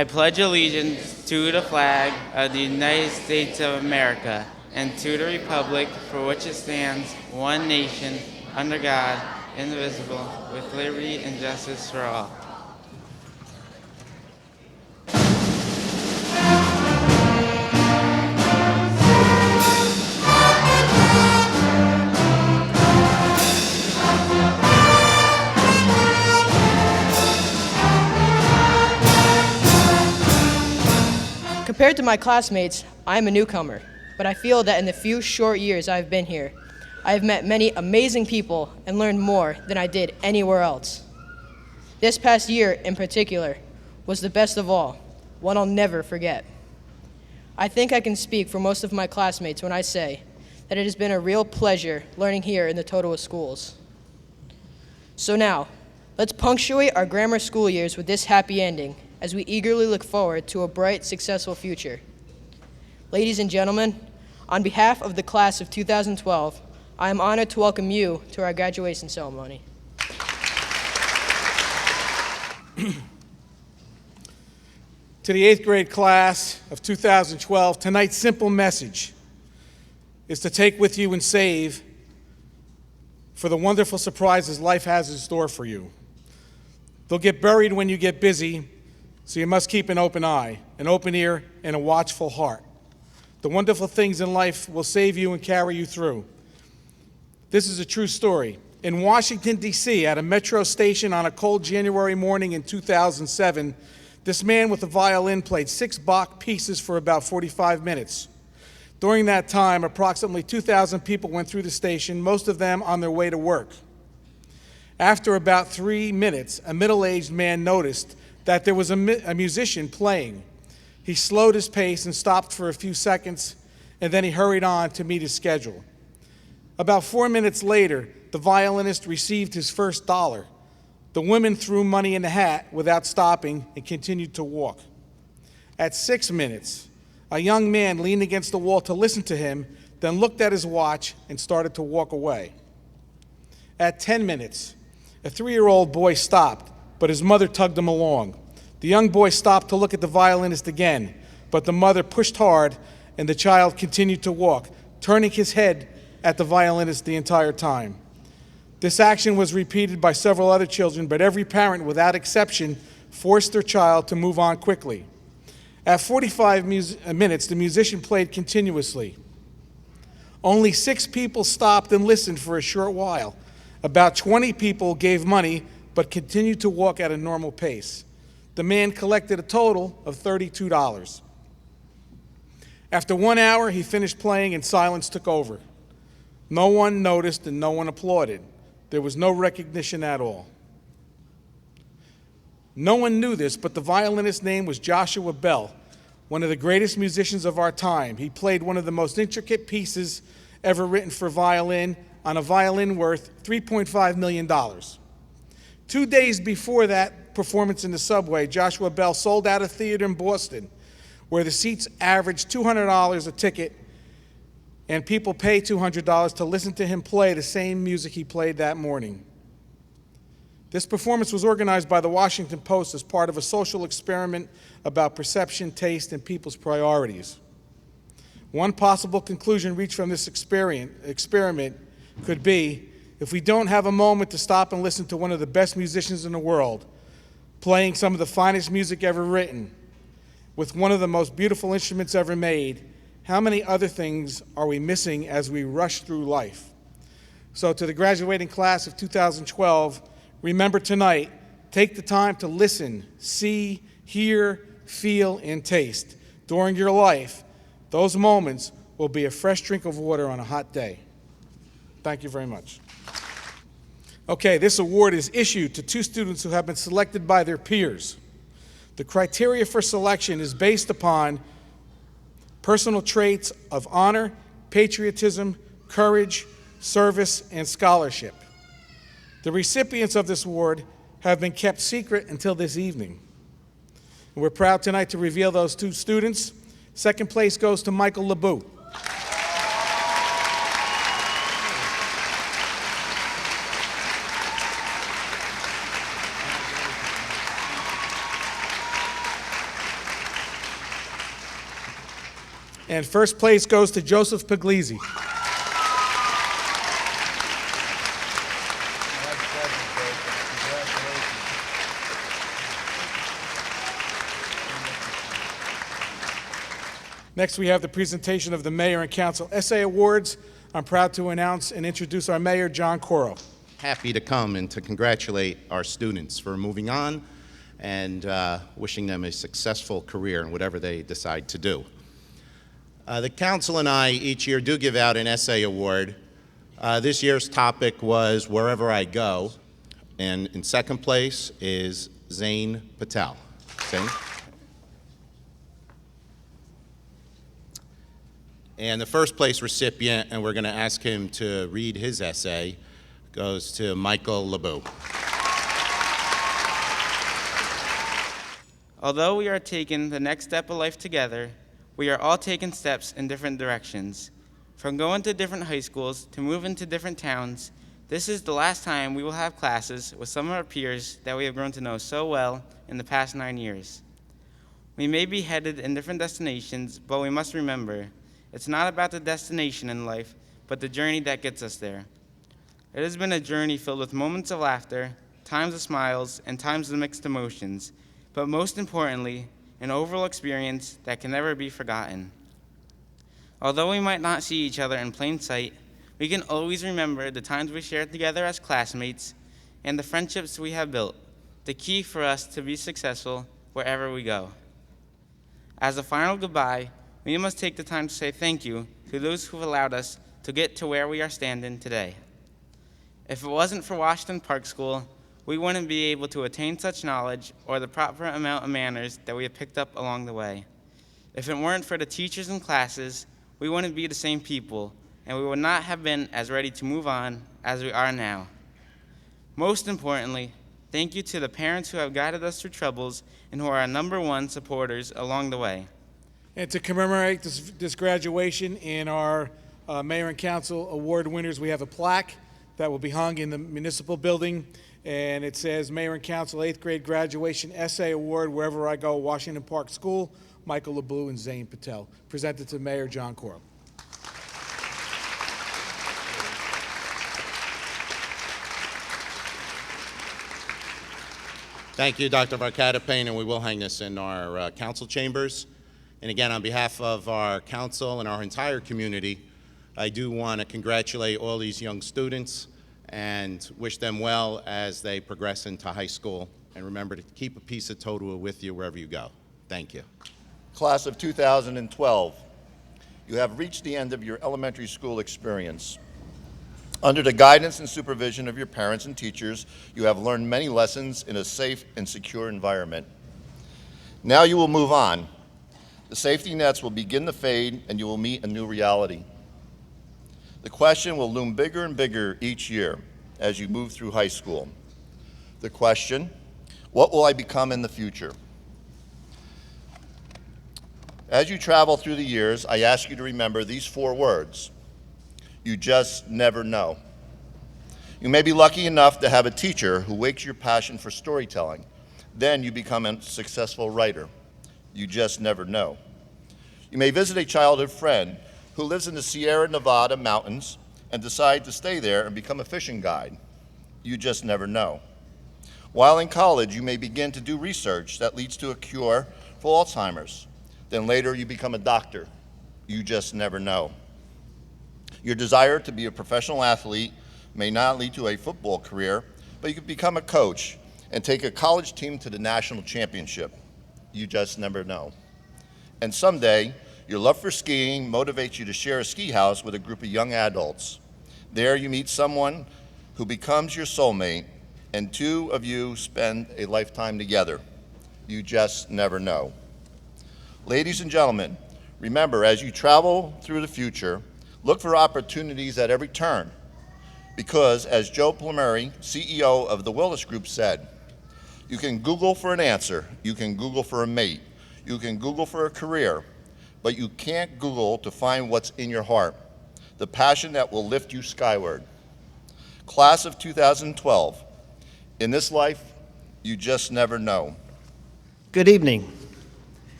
I pledge allegiance to the flag of the United States of America and to the republic for which it stands, one nation, under God, indivisible, with liberty and justice for all. Compared to my classmates, I am a newcomer, but I feel that in the few short years I've been here, I have met many amazing people and learned more than I did anywhere else. This past year in particular was the best of all, one I'll never forget. I think I can speak for most of my classmates when I say that it has been a real pleasure learning here in the Totowa schools. So now, let's punctuate our grammar school years with this happy ending as we eagerly look forward to a bright, successful future. Ladies and gentlemen, on behalf of the class of 2012, I am honored to welcome you to our graduation ceremony. To the 8th grade class of 2012, tonight's simple message is to take with you and save for the wonderful surprises life has in store for you. They'll get buried when you get busy, so you must keep an open eye, an open ear, and a watchful heart. The wonderful things in life will save you and carry you through. This is a true story. In Washington, D.C., at a metro station on a cold January morning in 2007, this man with a violin played 6 Bach pieces for about 45 minutes. During that time, approximately 2,000 people went through the station, most of them on their way to work. After about 3 minutes, a middle-aged man noticed that there was a musician playing. He slowed his pace and stopped for a few seconds, and then he hurried on to meet his schedule. About 4 minutes later, the violinist received his first dollar. The woman threw money in the hat without stopping and continued to walk. At 6 minutes, a young man leaned against the wall to listen to him, then looked at his watch and started to walk away. At 10 minutes, a 3-year-old boy stopped, but his mother tugged him along. The young boy stopped to look at the violinist again, but the mother pushed hard and the child continued to walk, turning his head at the violinist the entire time. This action was repeated by several other children, but every parent, without exception, forced their child to move on quickly. At 45 minutes, the musician played continuously. Only 6 people stopped and listened for a short while. About 20 people gave money, but continued to walk at a normal pace. The man collected a total of $32. After 1 hour, he finished playing and silence took over. No one noticed and no one applauded. There was no recognition at all. No one knew this, but the violinist's name was Joshua Bell, one of the greatest musicians of our time. He played one of the most intricate pieces ever written for violin on a violin worth $3.5 million. 2 days before that performance in the subway, Joshua Bell sold out a theater in Boston where the seats averaged $200 a ticket, and people pay $200 to listen to him play the same music he played that morning. This performance was organized by the Washington Post as part of a social experiment about perception, taste, and people's priorities. One possible conclusion reached from this experiment could be, if we don't have a moment to stop and listen to one of the best musicians in the world, playing some of the finest music ever written, with one of the most beautiful instruments ever made, how many other things are we missing as we rush through life? So to the graduating class of 2012, remember tonight, take the time to listen, see, hear, feel, and taste. During your life, those moments will be a fresh drink of water on a hot day. Thank you very much. Okay, this award is issued to 2 students who have been selected by their peers. The criteria for selection is based upon personal traits of honor, patriotism, courage, service, and scholarship. The recipients of this award have been kept secret until this evening. And we're proud tonight to reveal those 2 students. Second place goes to Michael LeBoux. And first place goes to Joseph Puglisi. Next, we have the presentation of the Mayor and Council Essay Awards. I'm proud to announce and introduce our Mayor, John Coro. Happy to come and to congratulate our students for moving on and wishing them a successful career in whatever they decide to do. The council and I each year do give out an essay award. This year's topic was Wherever I Go, and in second place is Zane Patel. Zane? And the first place recipient, and we're going to ask him to read his essay, goes to Michael LeBeau. Although we are taking the next step of life together, we are all taking steps in different directions. From going to different high schools to moving to different towns, this is the last time we will have classes with some of our peers that we have grown to know so well in the past 9 years. We may be headed in different destinations, but we must remember, it's not about the destination in life, but the journey that gets us there. It has been a journey filled with moments of laughter, times of smiles, and times of mixed emotions, but most importantly, an overall experience that can never be forgotten. Although we might not see each other in plain sight, we can always remember the times we shared together as classmates and the friendships we have built, the key for us to be successful wherever we go. As a final goodbye, we must take the time to say thank you to those who have allowed us to get to where we are standing today. If it wasn't for Washington Park School, we wouldn't be able to attain such knowledge or the proper amount of manners that we have picked up along the way. If it weren't for the teachers and classes, we wouldn't be the same people, and we would not have been as ready to move on as we are now. Most importantly, thank you to the parents who have guided us through troubles and who are our #1 supporters along the way. And to commemorate this graduation and our Mayor and Council Award winners, we have a plaque that will be hung in the municipal building, and it says Mayor and Council 8th grade graduation essay award, Wherever I Go, Washington Park School, Michael LeBeau and Zane Patel. Presented to Mayor John Coro. Thank you, Dr. Varkatapane, and we will hang this in our council chambers. And again, on behalf of our council and our entire community, I do want to congratulate all these young students and wish them well as they progress into high school. And remember to keep a piece of Totowa with you wherever you go. Thank you. Class of 2012, you have reached the end of your elementary school experience. Under the guidance and supervision of your parents and teachers, you have learned many lessons in a safe and secure environment. Now you will move on. The safety nets will begin to fade and you will meet a new reality. The question will loom bigger and bigger each year as you move through high school. The question, what will I become in the future? As you travel through the years, I ask you to remember these 4 words. You just never know. You may be lucky enough to have a teacher who wakes your passion for storytelling. Then you become a successful writer. You just never know. You may visit a childhood friend who lives in the Sierra Nevada mountains and decide to stay there and become a fishing guide. You just never know. While in college, you may begin to do research that leads to a cure for Alzheimer's. Then later you become a doctor. You just never know. Your desire to be a professional athlete may not lead to a football career, but you could become a coach and take a college team to the national championship. You just never know. And someday, your love for skiing motivates you to share a ski house with a group of young adults. There you meet someone who becomes your soulmate, and 2 of you spend a lifetime together. You just never know. Ladies and gentlemen, remember, as you travel through the future, look for opportunities at every turn. Because, as Joe Plumeri, CEO of the Willis Group, said, you can Google for an answer, you can Google for a mate, you can Google for a career, but you can't Google to find what's in your heart, the passion that will lift you skyward. Class of 2012, in this life, you just never know. Good evening.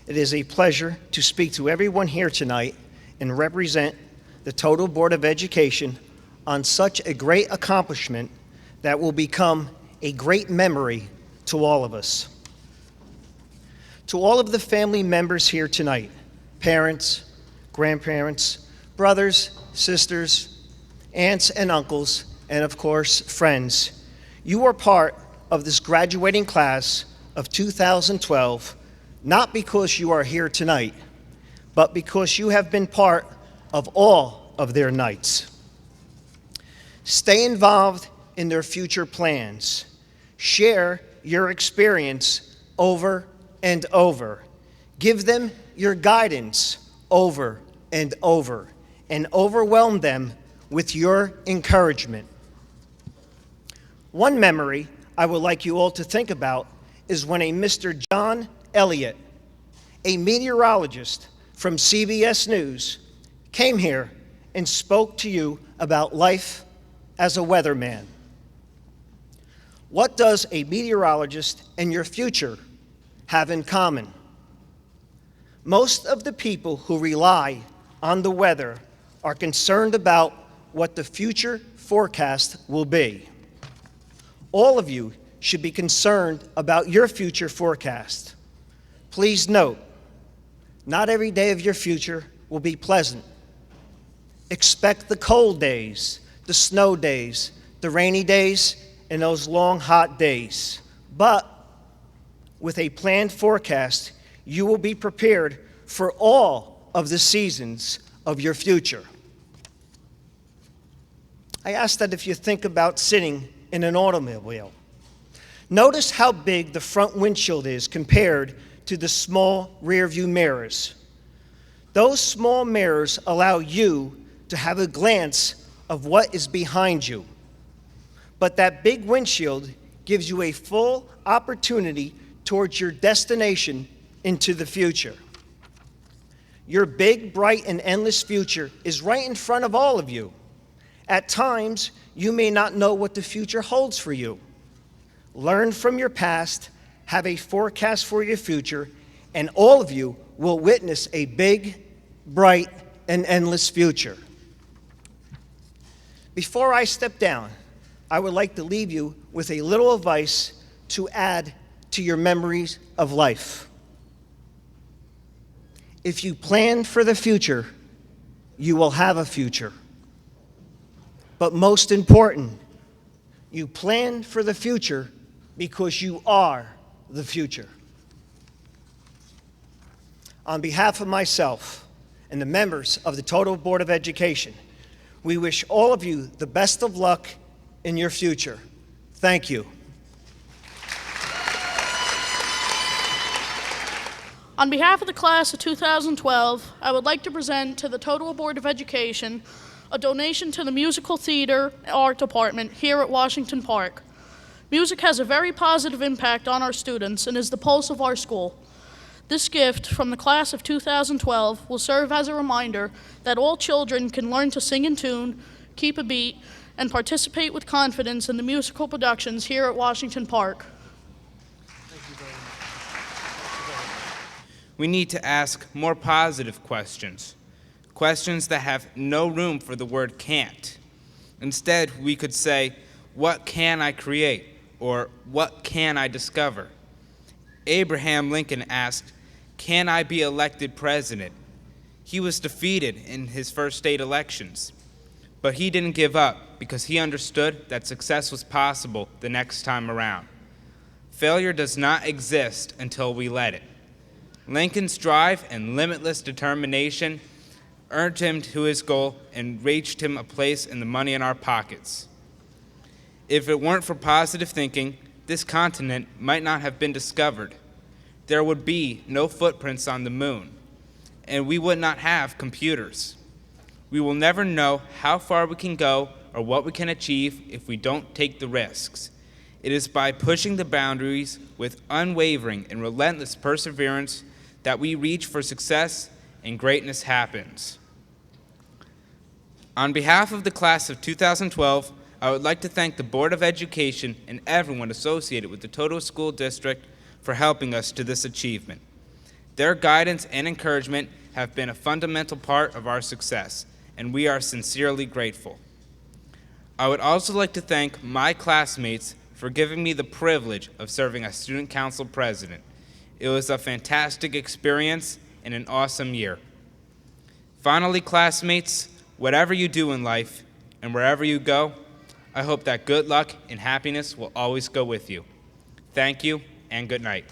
It is a pleasure to speak to everyone here tonight and represent the Totowa Board of Education on such a great accomplishment that will become a great memory to all of us. To all of the family members here tonight, parents, grandparents, brothers, sisters, aunts and uncles, and of course, friends, you are part of this graduating class of 2012, not because you are here tonight, but because you have been part of all of their nights. Stay involved in their future plans. Share your experience over and over. Give them your guidance over and over, and overwhelm them with your encouragement. One memory I would like you all to think about is when a Mr. John Elliott, a meteorologist from CBS News, came here and spoke to you about life as a weatherman. What does a meteorologist and your future have in common? Most of the people who rely on the weather are concerned about what the future forecast will be. All of you should be concerned about your future forecast. Please note, not every day of your future will be pleasant. Expect the cold days, the snow days, the rainy days, and those long, hot days. But with a planned forecast, you will be prepared for all of the seasons of your future. I ask that if you think about sitting in an automobile, notice how big the front windshield is compared to the small rear view mirrors. Those small mirrors allow you to have a glance of what is behind you. But that big windshield gives you a full opportunity towards your destination into the future. Your big, bright, and endless future is right in front of all of you. At times, you may not know what the future holds for you. Learn from your past, have a forecast for your future, and all of you will witness a big, bright, and endless future. Before I step down, I would like to leave you with a little advice to add to your memories of life. If you plan for the future, you will have a future. But most important, you plan for the future because you are the future. On behalf of myself and the members of the Totowa Board of Education, we wish all of you the best of luck in your future. Thank you. On behalf of the class of 2012, I would like to present to the Totowa Board of Education a donation to the Musical Theater Art Department here at Washington Park. Music has a very positive impact on our students and is the pulse of our school. This gift from the class of 2012 will serve as a reminder that all children can learn to sing in tune, keep a beat, and participate with confidence in the musical productions here at Washington Park. We need to ask more positive questions, questions that have no room for the word can't. Instead, we could say, what can I create? Or what can I discover? Abraham Lincoln asked, can I be elected president? He was defeated in his first state elections, but he didn't give up because he understood that success was possible the next time around. Failure does not exist until we let it. Lincoln's drive and limitless determination earned him to his goal and reached him a place in the money in our pockets. If it weren't for positive thinking, this continent might not have been discovered. There would be no footprints on the moon, and we would not have computers. We will never know how far we can go or what we can achieve if we don't take the risks. It is by pushing the boundaries with unwavering and relentless perseverance that we reach for success and greatness happens. On behalf of the class of 2012, I would like to thank the Board of Education and everyone associated with the Totowa School District for helping us to this achievement. Their guidance and encouragement have been a fundamental part of our success, and we are sincerely grateful. I would also like to thank my classmates for giving me the privilege of serving as Student Council President. It was a fantastic experience and an awesome year. Finally, classmates, whatever you do in life and wherever you go, I hope that good luck and happiness will always go with you. Thank you and good night.